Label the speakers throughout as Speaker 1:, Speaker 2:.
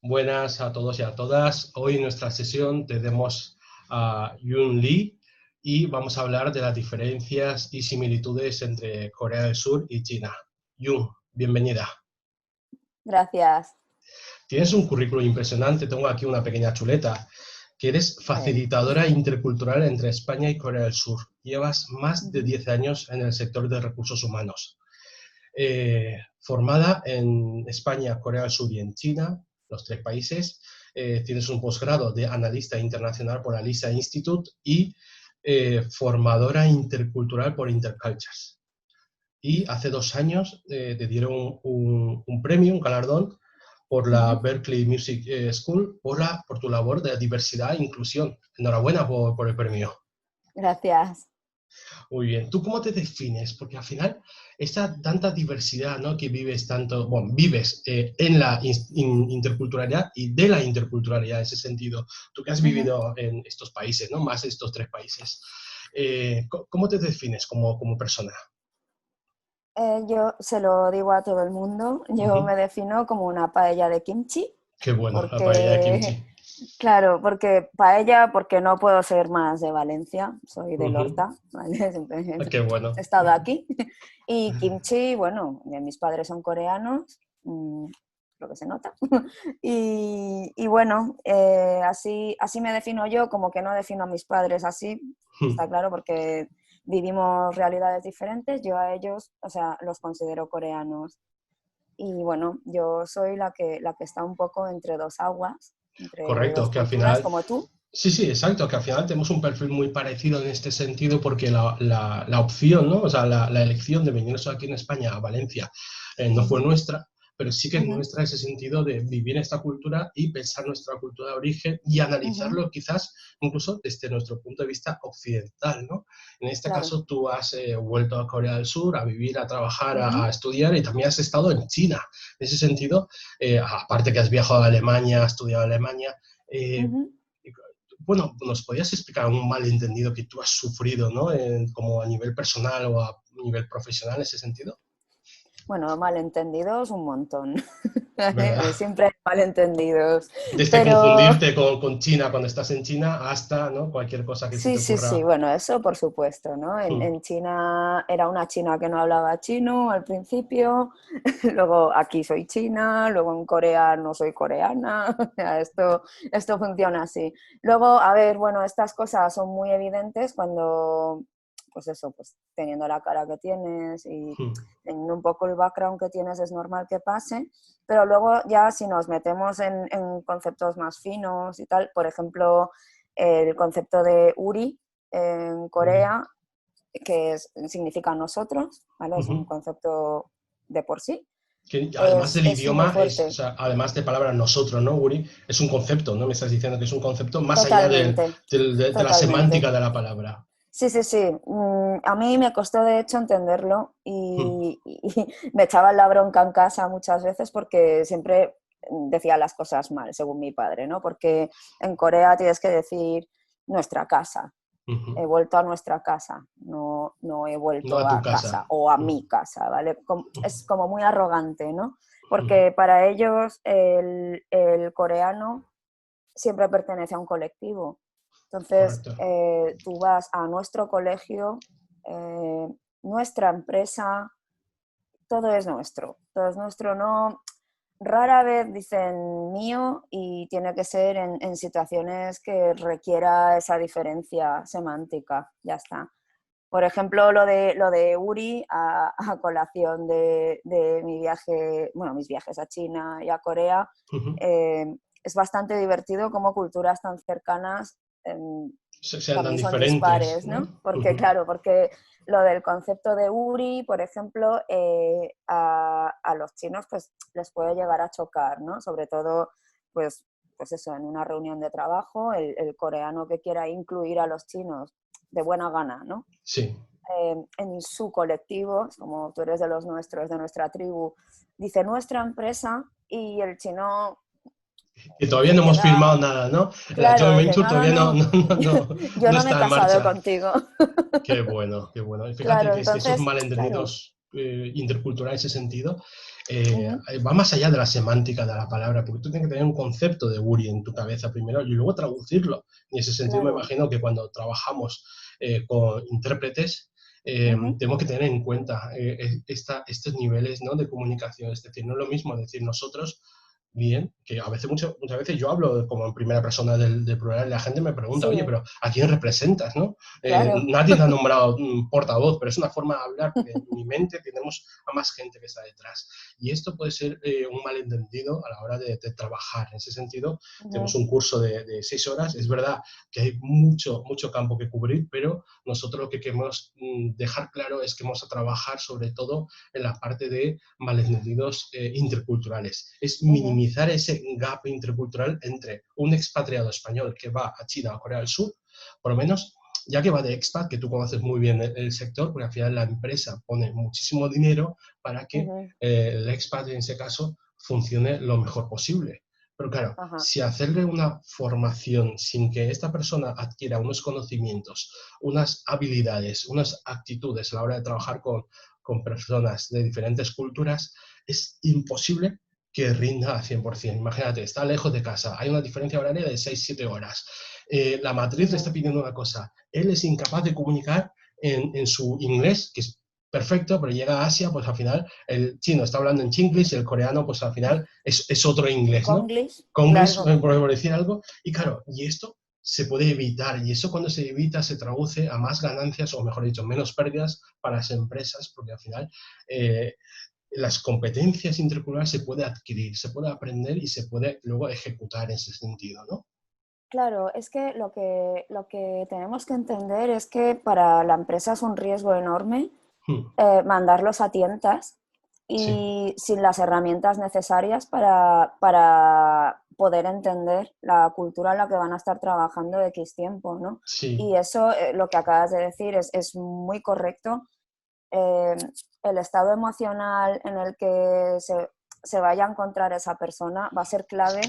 Speaker 1: Buenas a todos y a todas. Hoy en nuestra sesión tenemos a Yun Lee y vamos a hablar de las diferencias y similitudes entre Corea del Sur y China. Yun, bienvenida.
Speaker 2: Gracias.
Speaker 1: Tienes un currículum impresionante, tengo aquí una pequeña chuleta, que eres facilitadora intercultural entre España y Corea del Sur. Llevas más de 10 años en el sector de recursos humanos. Formada en España, Corea del Sur y en China, los tres países. Tienes un posgrado de analista internacional por la LISA Institute y formadora intercultural por Intercultures. Y hace 2 años te dieron un premio, un galardón, por la Berklee Music School por tu labor de diversidad e inclusión. Enhorabuena por el premio.
Speaker 2: Gracias.
Speaker 1: Muy bien. ¿Tú cómo te defines? Porque al final, esta tanta diversidad, ¿no? Que vives tanto, bueno, vives en la interculturalidad y de la interculturalidad en ese sentido. Tú que has vivido en estos países, ¿no? Más estos 3 países. ¿Cómo te defines como persona?
Speaker 2: Yo se lo digo a todo el mundo. Yo me defino como una paella de kimchi.
Speaker 1: Qué bueno,
Speaker 2: porque,
Speaker 1: la paella de kimchi.
Speaker 2: Claro, porque paella, porque no puedo ser más de Valencia. Soy de Lorta, ¿vale? Siempre
Speaker 1: Qué bueno.
Speaker 2: he estado aquí. Y kimchi, bueno, mis padres son coreanos, lo que se nota. Y bueno, así me defino yo, como que no defino a mis padres así, está claro, porque vivimos realidades diferentes. Yo a ellos, o sea, los considero coreanos. Y bueno, yo soy la que está un poco entre dos aguas, entre
Speaker 1: Correcto,
Speaker 2: dos
Speaker 1: que al
Speaker 2: culturas,
Speaker 1: final...
Speaker 2: como tú.
Speaker 1: Sí, exacto, que al final tenemos un perfil muy parecido en este sentido porque la opción, ¿no? O sea, la elección de venirnos aquí en España, a Valencia, no fue nuestra, pero sí que es nuestra ese sentido de vivir esta cultura y pensar nuestra cultura de origen y analizarlo quizás incluso desde nuestro punto de vista occidental, ¿no? En este caso tú has vuelto a Corea del Sur a vivir, a trabajar, a estudiar y también has estado en China. En ese sentido, aparte que has viajado a Alemania, has estudiado en Alemania, bueno, ¿nos podrías explicar un malentendido que tú has sufrido, ¿no? Como a nivel personal o a nivel profesional en ese sentido?
Speaker 2: Bueno, malentendidos un montón.
Speaker 1: ¿Verdad?
Speaker 2: Siempre hay malentendidos.
Speaker 1: Desde
Speaker 2: Pero
Speaker 1: confundirte con China cuando estás en China hasta, ¿no? Cualquier cosa que se te
Speaker 2: sí,
Speaker 1: ocurra.
Speaker 2: bueno, eso por supuesto, ¿no? En China era una china que no hablaba chino al principio, luego aquí soy china, luego en Corea no soy coreana, o sea, esto funciona así. Luego, a ver, bueno, estas cosas son muy evidentes cuando, pues eso, pues teniendo la cara que tienes y teniendo un poco el background que tienes es normal que pase, pero luego ya si nos metemos en conceptos más finos y tal, por ejemplo, el concepto de Uri en Corea, que significa nosotros, ¿vale? Es un concepto de por sí.
Speaker 1: Que además del
Speaker 2: Es muy
Speaker 1: idioma, o
Speaker 2: fuerte.
Speaker 1: sea, además de palabra nosotros, ¿no, Uri? Es un concepto, ¿no? Me estás diciendo que es un concepto más allá
Speaker 2: Totalmente,
Speaker 1: de la
Speaker 2: totalmente.
Speaker 1: semántica de la palabra.
Speaker 2: Sí. A mí me costó de hecho entenderlo y me echaban la bronca en casa muchas veces porque siempre decía las cosas mal, según mi padre, ¿no? Porque en Corea tienes que decir nuestra casa. He vuelto a nuestra casa, no he
Speaker 1: No a
Speaker 2: vuelto
Speaker 1: tu
Speaker 2: a
Speaker 1: casa.
Speaker 2: casa o a mi casa, ¿vale? Es como muy arrogante, ¿no? Porque para ellos el coreano siempre pertenece a un colectivo. Entonces,
Speaker 1: Correcto.
Speaker 2: tú vas a nuestro colegio, nuestra empresa, todo es nuestro, no, rara vez dicen mío y tiene que ser en situaciones que requiera esa diferencia semántica, ya está. Por ejemplo, lo de Uri a colación de mi viaje, bueno, mis viajes a China y a Corea, es bastante divertido cómo culturas tan cercanas
Speaker 1: Sean tan
Speaker 2: también son
Speaker 1: diferentes,
Speaker 2: dispares,
Speaker 1: ¿no?
Speaker 2: ¿no? Porque claro, porque lo del concepto de Uri, por ejemplo, a los chinos pues les puede llegar a chocar, ¿no? Sobre todo, pues eso, en una reunión de trabajo, el coreano que quiera incluir a los chinos de buena gana, ¿no?
Speaker 1: Sí.
Speaker 2: En su colectivo, como tú eres de los nuestros, de nuestra tribu, dice nuestra empresa y el chino
Speaker 1: Que todavía
Speaker 2: se
Speaker 1: no hemos
Speaker 2: queda,
Speaker 1: firmado nada, ¿no? El
Speaker 2: claro,
Speaker 1: joint
Speaker 2: dice,
Speaker 1: venture todavía
Speaker 2: no, yo
Speaker 1: no
Speaker 2: no me he
Speaker 1: está en
Speaker 2: casado
Speaker 1: marcha.
Speaker 2: contigo.
Speaker 1: Qué bueno, qué bueno. Y fíjate
Speaker 2: Claro,
Speaker 1: que es que esos
Speaker 2: entonces, claro,
Speaker 1: malentendidos intercultural en ese sentido, va más allá de la semántica de la palabra, porque tú tienes que tener un concepto de Uri en tu cabeza primero y luego traducirlo. En ese sentido me imagino que cuando trabajamos con intérpretes, tenemos que tener en cuenta estos niveles, ¿no?, de comunicación. Es decir, no es lo mismo decir nosotros, bien, que a veces, muchas veces yo hablo como en primera persona del plural y la gente me pregunta, oye, pero ¿a quién representas, no?
Speaker 2: Claro.
Speaker 1: Nadie te ha nombrado portavoz, pero es una forma de hablar, porque en mi mente tenemos a más gente que está detrás. Y esto puede ser un malentendido a la hora de trabajar. En ese sentido, tenemos un curso de 6 horas. Es verdad que hay mucho campo que cubrir, pero nosotros lo que queremos dejar claro es que vamos a trabajar sobre todo en la parte de malentendidos interculturales. Es minimizar ese gap intercultural entre un expatriado español que va a China o Corea del Sur, por lo menos, ya que va de expat, que tú conoces muy bien el sector, porque al final la empresa pone muchísimo dinero para que el expat, en ese caso, funcione lo mejor posible. Pero claro, si hacerle una formación sin que esta persona adquiera unos conocimientos, unas habilidades, unas actitudes a la hora de trabajar con personas de diferentes culturas, es imposible que rinda al 100%. Imagínate, está lejos de casa, hay una diferencia horaria de 6-7 horas. La matriz le está pidiendo una cosa, él es incapaz de comunicar en su inglés, que es perfecto, pero llega a Asia, pues al final el chino está hablando en chinglish y el coreano, pues al final es otro inglés, ¿no? Conglish,
Speaker 2: Claro.
Speaker 1: por decir algo. Y claro, y esto se puede evitar, y eso cuando se evita se traduce a más ganancias, o mejor dicho, menos pérdidas para las empresas, porque al final las competencias interculturales se puede adquirir, se puede aprender y se puede luego ejecutar en ese sentido, ¿no?
Speaker 2: Claro, es que lo que tenemos que entender es que para la empresa es un riesgo enorme mandarlos a tientas
Speaker 1: Sí,
Speaker 2: y sin las herramientas necesarias para poder entender la cultura en la que van a estar trabajando de X tiempo, ¿no?
Speaker 1: sí.
Speaker 2: Y eso, lo que acabas de decir, es muy correcto. Eh, el estado emocional en el que se vaya a encontrar esa persona va a ser clave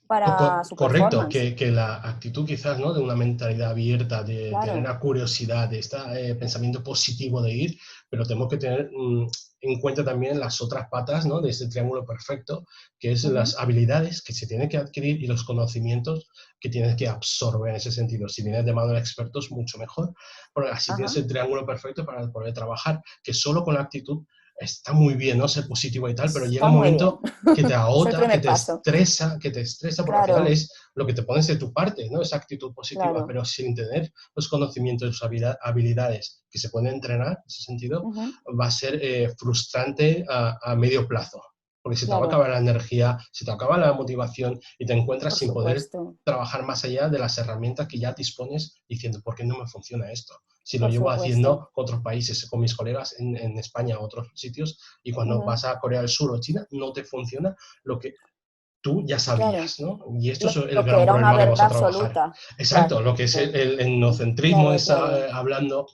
Speaker 2: para su
Speaker 1: Correcto,
Speaker 2: performance.
Speaker 1: que la actitud quizás, ¿no?, de una mentalidad abierta, de tener
Speaker 2: Claro.
Speaker 1: la curiosidad, de este pensamiento positivo de ir, pero tenemos que tener en cuenta también las otras patas, ¿no?, de este triángulo perfecto, que es las habilidades que se tienen que adquirir y los conocimientos que tienes que absorber en ese sentido. Si vienes de mano de expertos, mucho mejor, porque así tienes el triángulo perfecto para poder trabajar, que solo con la actitud está muy bien, ¿no?, ser positivo y tal, pero llega
Speaker 2: Está
Speaker 1: un
Speaker 2: muy bien.
Speaker 1: momento que te
Speaker 2: Es el
Speaker 1: agota,
Speaker 2: primer paso.
Speaker 1: que te estresa, porque al final
Speaker 2: Claro,
Speaker 1: es lo que te pones de tu parte, ¿no?, esa actitud positiva,
Speaker 2: claro.
Speaker 1: pero sin tener los conocimientos, habilidades que se pueden entrenar, en ese sentido, va a ser frustrante a medio plazo, porque se te va a
Speaker 2: Claro,
Speaker 1: acabar la energía, se te acaba la motivación y te encuentras
Speaker 2: por
Speaker 1: sin poder
Speaker 2: supuesto,
Speaker 1: trabajar más allá de las herramientas que ya dispones diciendo, ¿por qué no me funciona esto? Si lo
Speaker 2: por
Speaker 1: llevo
Speaker 2: supuesto.
Speaker 1: haciendo con otros países, con mis colegas en España o otros sitios, y cuando vas a Corea del Sur o China, no te funciona lo que tú ya
Speaker 2: Claro,
Speaker 1: sabías, ¿no? Y esto es el
Speaker 2: lo que
Speaker 1: gran
Speaker 2: era una
Speaker 1: problema que vamos
Speaker 2: verdad
Speaker 1: a trabajar.
Speaker 2: absoluta.
Speaker 1: Exacto,
Speaker 2: Claro,
Speaker 1: lo que es el etnocentrismo,
Speaker 2: claro,
Speaker 1: está
Speaker 2: claro,
Speaker 1: hablando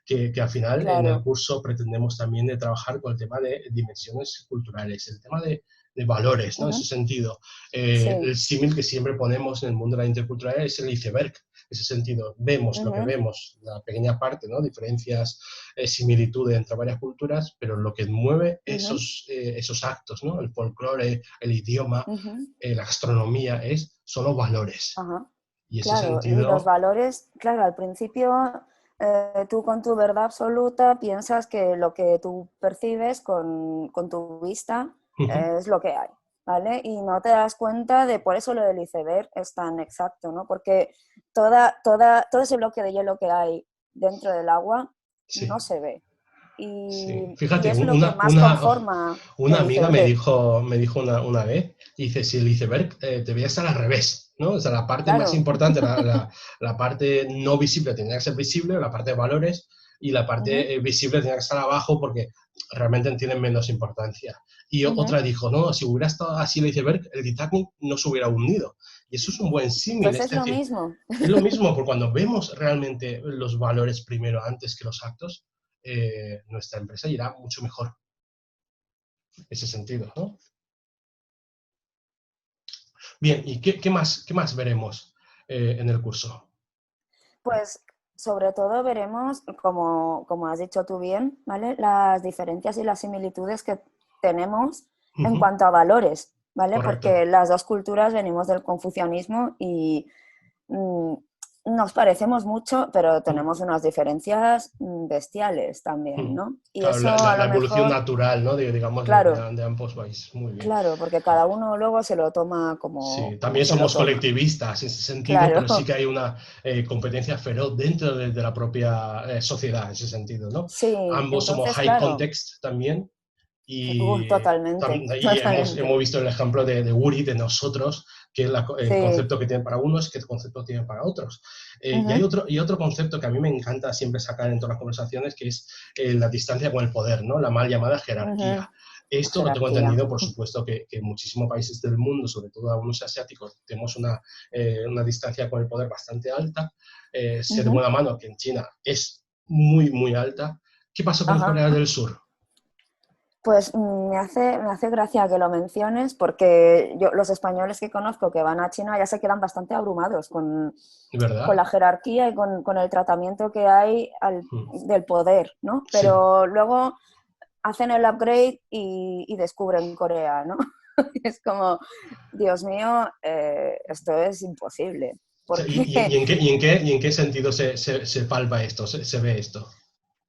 Speaker 1: que al final en el
Speaker 2: claro.
Speaker 1: curso pretendemos también de trabajar con el tema de dimensiones culturales, el tema de valores, ¿no? En ese sentido,
Speaker 2: Sí.
Speaker 1: el símil que siempre ponemos en el mundo de la interculturalidad es el iceberg. En ese sentido, vemos lo que vemos, la pequeña parte, ¿no?, diferencias, similitudes entre varias culturas, pero lo que mueve esos actos, ¿no?, el folclore, el idioma, la gastronomía, son los valores.
Speaker 2: Ajá.
Speaker 1: Y ese
Speaker 2: Claro, y los
Speaker 1: sentido,
Speaker 2: valores, claro, al principio tú con tu verdad absoluta piensas que lo que tú percibes con tu vista es lo que hay, ¿vale? Y no te das cuenta de, por eso lo del iceberg es tan exacto, ¿no? Porque todo ese bloque de hielo que hay dentro del agua no
Speaker 1: sí.
Speaker 2: se ve.
Speaker 1: Sí,
Speaker 2: Y
Speaker 1: fíjate,
Speaker 2: es lo que más conforma
Speaker 1: una
Speaker 2: el
Speaker 1: amiga
Speaker 2: iceberg.
Speaker 1: me dijo una vez, dice, si el iceberg debería estar al revés, ¿no? O sea, la parte más
Speaker 2: Claro.
Speaker 1: importante, la parte no visible tenía que ser visible, la parte de valores, y la parte visible tenía que estar abajo porque realmente tienen menos importancia. Y otra dijo, no, si hubiera estado así el iceberg, el Titanic no se hubiera hundido. Y eso es un buen símil,
Speaker 2: Pues
Speaker 1: es
Speaker 2: es lo
Speaker 1: decir,
Speaker 2: mismo.
Speaker 1: es lo mismo, porque cuando vemos realmente los valores primero antes que los actos, nuestra empresa irá mucho mejor en ese sentido, ¿no? Bien, ¿y qué más veremos en el curso?
Speaker 2: Pues sobre todo veremos, como has dicho tú bien, ¿vale? Las diferencias y las similitudes que tenemos en
Speaker 1: Ujú,
Speaker 2: cuanto a valores, ¿vale? Porque
Speaker 1: correcto.
Speaker 2: las dos culturas venimos del confucianismo y mm, nos parecemos mucho, pero
Speaker 1: Mm.
Speaker 2: tenemos unas diferencias bestiales también,
Speaker 1: Mm.
Speaker 2: ¿no? Y
Speaker 1: Claro,
Speaker 2: eso a
Speaker 1: la
Speaker 2: lo
Speaker 1: evolución
Speaker 2: mejor,
Speaker 1: natural, ¿no? Digamos,
Speaker 2: claro,
Speaker 1: de ambos países. Muy bien.
Speaker 2: claro, porque cada uno luego se lo toma
Speaker 1: Sí,
Speaker 2: como
Speaker 1: también
Speaker 2: se lo
Speaker 1: somos
Speaker 2: toma.
Speaker 1: colectivistas en ese sentido,
Speaker 2: Claro,
Speaker 1: pero sí que hay una competencia feroz dentro de la propia sociedad en ese sentido, ¿no?
Speaker 2: sí,
Speaker 1: Ambos somos
Speaker 2: entonces,
Speaker 1: high
Speaker 2: claro,
Speaker 1: context también y,
Speaker 2: totalmente,
Speaker 1: y hemos
Speaker 2: totalmente.
Speaker 1: visto el ejemplo de Uri, de nosotros, que el
Speaker 2: Sí.
Speaker 1: concepto que tienen para unos, qué concepto tienen para otros.
Speaker 2: Ujú.
Speaker 1: Y otro concepto que a mí me encanta siempre sacar en todas las conversaciones, que es la distancia con el poder, ¿no? La mal llamada jerarquía.
Speaker 2: Ujú.
Speaker 1: Esto lo tengo
Speaker 2: Jerarquía.
Speaker 1: entendido, por supuesto, que en muchísimos países del mundo, sobre todo algunos asiáticos, tenemos una distancia con el poder bastante alta. Sé de
Speaker 2: Ujú.
Speaker 1: buena mano que en China es muy, muy alta. ¿Qué pasa con
Speaker 2: Ajá.
Speaker 1: Corea del Sur?
Speaker 2: Pues me hace gracia que lo menciones porque yo, los españoles que conozco que van a China ya se quedan bastante abrumados con
Speaker 1: ¿Verdad?
Speaker 2: la jerarquía y con el tratamiento que hay
Speaker 1: Mm.
Speaker 2: del poder, ¿no?
Speaker 1: Sí.
Speaker 2: Pero luego hacen el upgrade y descubren Corea, ¿no? Es como, Dios mío, esto es imposible. Porque
Speaker 1: Y en qué sentido se palpa esto, se ve esto?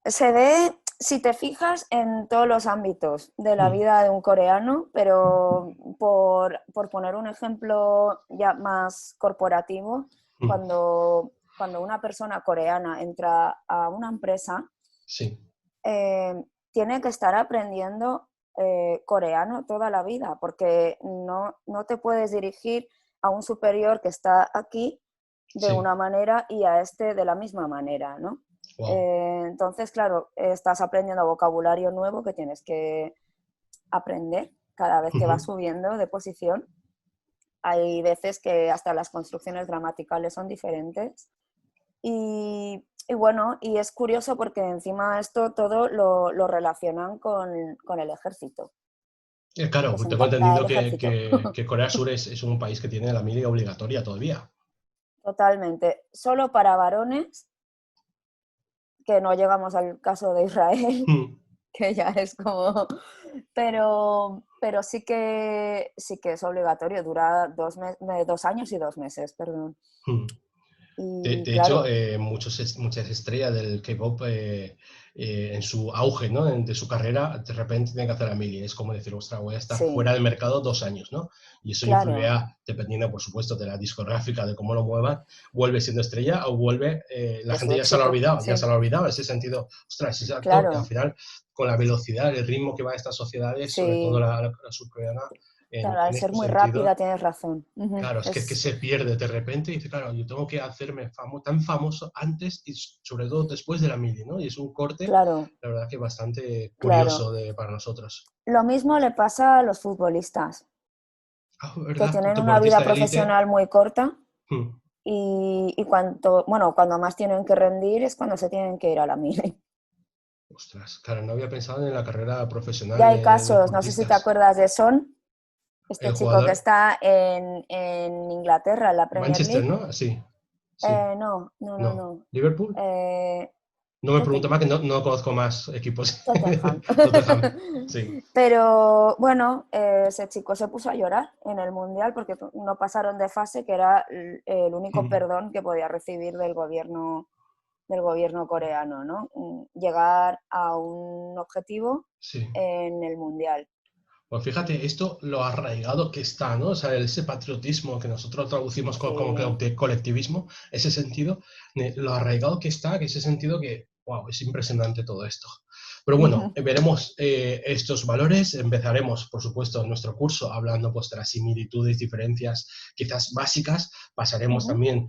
Speaker 2: se ve, si te fijas, en todos los ámbitos de la
Speaker 1: Mm,
Speaker 2: vida de un coreano, pero por poner un ejemplo ya más corporativo,
Speaker 1: mm,
Speaker 2: cuando una persona coreana entra a una empresa,
Speaker 1: sí,
Speaker 2: tiene que estar aprendiendo coreano toda la vida, porque no te puedes dirigir a un superior que está aquí de
Speaker 1: sí.
Speaker 2: una manera y a este de la misma manera, ¿no?
Speaker 1: Wow.
Speaker 2: Entonces, claro, estás aprendiendo vocabulario nuevo que tienes que aprender cada vez que vas
Speaker 1: Ujú.
Speaker 2: subiendo de posición. Hay veces que hasta las construcciones gramaticales son diferentes. Y bueno, y es curioso porque encima esto todo lo relacionan con el ejército.
Speaker 1: Claro,
Speaker 2: Les
Speaker 1: tengo
Speaker 2: encanta
Speaker 1: entendido
Speaker 2: el ejército.
Speaker 1: que Corea del Sur es un país que tiene la mili obligatoria todavía.
Speaker 2: Totalmente. Solo para varones, que no llegamos al caso de Israel,
Speaker 1: Mm,
Speaker 2: que ya es como... Pero sí que es obligatorio, dura 2 años y 2 meses, perdón.
Speaker 1: mm.
Speaker 2: Y
Speaker 1: De hecho,
Speaker 2: claro,
Speaker 1: muchas estrellas del K-pop en su auge, ¿no? De su carrera, de repente tienen que hacer la mili. Es como decir, ostras, voy a estar
Speaker 2: sí,
Speaker 1: fuera del mercado 2 años, ¿no? Y eso
Speaker 2: claro,
Speaker 1: influirá, dependiendo, por supuesto, de la discográfica, de cómo lo muevan, vuelve siendo estrella o vuelve, la
Speaker 2: de su
Speaker 1: gente
Speaker 2: éxito,
Speaker 1: ya
Speaker 2: sí,
Speaker 1: se lo ha olvidado, en ese sentido, ostras, exacto, al
Speaker 2: claro,
Speaker 1: final, con la velocidad, el ritmo que va a estas sociedades, sobre todo
Speaker 2: sí,
Speaker 1: la surcoreana,
Speaker 2: claro, al
Speaker 1: en
Speaker 2: ser
Speaker 1: este
Speaker 2: muy
Speaker 1: sentido,
Speaker 2: rápida tienes razón. Ujú.
Speaker 1: claro, es que se pierde de repente y dice, claro, yo tengo que hacerme tan famoso antes y sobre todo después de la mili, ¿no? Y es un corte,
Speaker 2: Claro,
Speaker 1: la verdad que bastante
Speaker 2: claro.
Speaker 1: curioso para nosotros.
Speaker 2: Lo mismo le pasa a los futbolistas,
Speaker 1: Ah,
Speaker 2: que
Speaker 1: ¿verdad?
Speaker 2: tienen una vida
Speaker 1: Deportista de élite.
Speaker 2: profesional muy corta
Speaker 1: Hmm.
Speaker 2: y cuando más tienen que rendir es cuando se tienen que ir a la mili.
Speaker 1: Ostras, claro, no había pensado en la carrera profesional
Speaker 2: Ya hay
Speaker 1: de
Speaker 2: casos, no sé si te
Speaker 1: deportistas.
Speaker 2: acuerdas de Son,
Speaker 1: El
Speaker 2: este chico que
Speaker 1: jugador,
Speaker 2: está en Inglaterra, en la Premier
Speaker 1: Manchester,
Speaker 2: League.
Speaker 1: ¿no? Sí, sí,
Speaker 2: No, no, no,
Speaker 1: no.
Speaker 2: no.
Speaker 1: ¿Liverpool?
Speaker 2: Eh,
Speaker 1: No me pregunto más
Speaker 2: Tottenham.
Speaker 1: que no conozco más equipos.
Speaker 2: Tottenham.
Speaker 1: Tottenham, sí.
Speaker 2: Pero bueno, ese chico se puso a llorar en el Mundial porque no pasaron de fase, que era el único
Speaker 1: Hmm.
Speaker 2: perdón que podía recibir del gobierno coreano, ¿no? Llegar a un objetivo
Speaker 1: Sí.
Speaker 2: en el Mundial.
Speaker 1: Pues fíjate, esto lo arraigado que está, ¿no? O sea, ese patriotismo que nosotros traducimos como
Speaker 2: Sí.
Speaker 1: colectivismo, ese sentido, lo arraigado que está, que ese sentido que, wow, es impresionante todo esto. Pero bueno, veremos estos valores, empezaremos, por supuesto, nuestro curso hablando pues de las similitudes, diferencias quizás básicas, pasaremos
Speaker 2: Ujú,
Speaker 1: también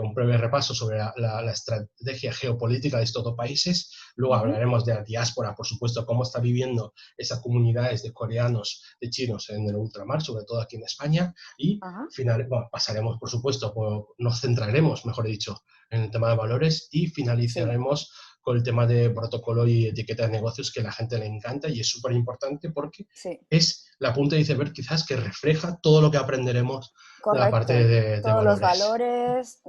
Speaker 1: un breve repaso sobre la estrategia geopolítica de estos dos países, luego
Speaker 2: ujú.
Speaker 1: hablaremos de la diáspora, por supuesto, cómo está viviendo esas comunidades de coreanos, de chinos en el ultramar, sobre todo aquí en España, y
Speaker 2: Ajá.
Speaker 1: bueno, pasaremos, por supuesto, nos centraremos, mejor dicho, en el tema de valores y
Speaker 2: Sí,
Speaker 1: finalizaremos con el tema de protocolo y etiqueta de negocios que a la gente le encanta y es súper importante porque
Speaker 2: sí,
Speaker 1: es la punta de iceberg quizás que refleja todo lo que aprenderemos de la parte
Speaker 2: correcto.
Speaker 1: de
Speaker 2: Todos los
Speaker 1: valores.
Speaker 2: valores,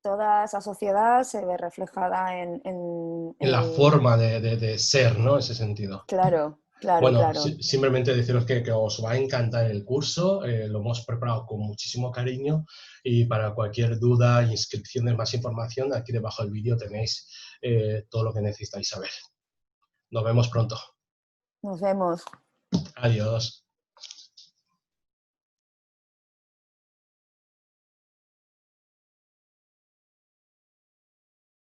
Speaker 2: toda esa sociedad se ve reflejada
Speaker 1: en la forma de ser, ¿no? Ese sentido.
Speaker 2: Claro,
Speaker 1: Bueno,
Speaker 2: claro.
Speaker 1: simplemente deciros que os va a encantar el curso, lo hemos preparado con muchísimo cariño y para cualquier duda, inscripciones, más información, aquí debajo del vídeo tenéis todo lo que necesitáis saber. Nos vemos pronto.
Speaker 2: Nos vemos.
Speaker 1: Adiós.